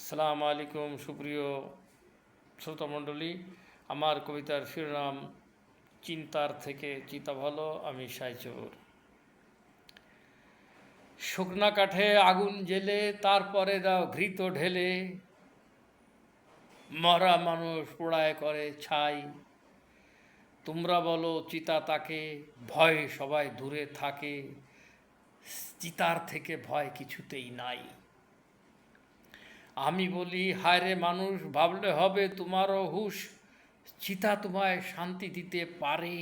আসসালামু আলাইকুম সুপ্রিয় শ্রোতামণ্ডলী। আমার কবিতার শিরোনাম চিন্তার থেকে চিতা ভালো। আমি সাইচুর। শুকনা কাঠে আগুন জেলে তারপরে দাও ঘৃত ঢেলে, মরা মানুষ পোড়ায় করে ছাই। তোমরা বলো চিতা তাকে, ভয় সবাই দূরে থাকে, চিতার থেকে ভয় কিছুতেই নাই। আমি বলি হায়রে মানুষ, ভাবলে হবে তোমারও হুঁশ, চিতা তোমায় শান্তি দিতে পারে।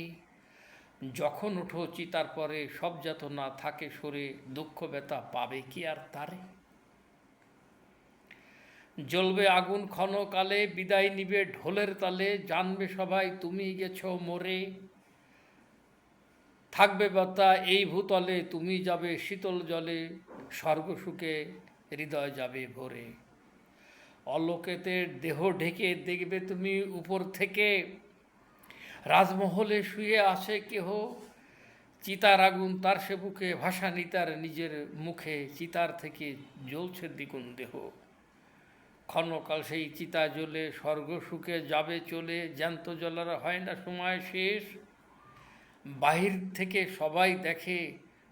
যখন ওঠো চিতার পরে সব যাতনা থাকে সরে, দুঃখ ব্যথা পাবে কি আর তারে। জ্বলবে আগুন ক্ষণকালে, বিদায় নিবে ঢোলের তালে, জানবে সবাই তুমি গেছো মরে। থাকবে ব্যথা এই ভূতলে, তুমি যাবে শীতল জলে, স্বর্গ সুখে হৃদয় যাবে ভরে। অলোকেতে দেহ ঢেকে দেখবে তুমি উপর থেকে, রাজমহলে শুয়ে আছে কেহ। চিতার আগুন তার সে বুকে, ভাসানি তার নিজের মুখে, চিতার থেকে জ্বলছে দ্বিগুণ দেহ। ক্ষণকাল সেই চিতা জ্বলে স্বর্গ সুখে যাবে চলে, জ্যান্ত জ্বলার হয় না সময় শেষ। বাহির থেকে সবাই দেখে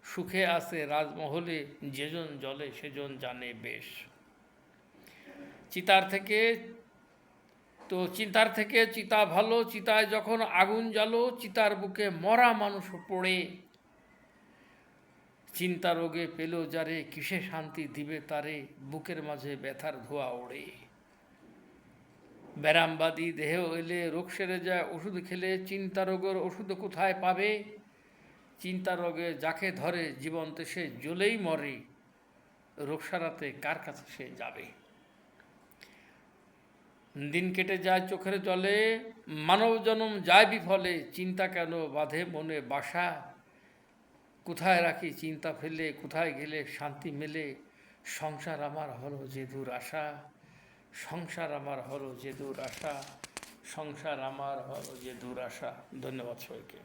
সুখে আছে রাজমহলে, যেজন জ্বলে সেজন জানে বেশ। চিতার থেকে চিতা ভালো। চিতায় যখন আগুন জ্বালো, চিতার বুকে মরা মানুষ পড়ে। চিন্তা রোগে পেল যারে, কিসে শান্তি দিবে তারে, বুকের মাঝে ব্যথার ধোয়া ওড়ে। ব্যারামবাদী দেহ এলে রোগ সেরে যায় ওষুধ খেলে, চিন্তা রোগের ওষুধ কোথায় পাবে। চিন্তা রোগে যাকে ধরে জীবন্ত সে জ্বলেই মরে, রোগ সারাতে কার কাছে সে যাবে। দিন কেটে যায় চোখের জলে, মানব জনম যায় বিফলে, চিন্তা কেন বাঁধে মনে বাসা। কোথায় রাখি চিন্তা ফেলে, কোথায় গেলে শান্তি মেলে, সংসার আমার হলো যে দূর আশা। সংসার আমার হলো যে দূর আশা। সংসার আমার হলো যে দূর আশা। ধন্যবাদ সবাইকে।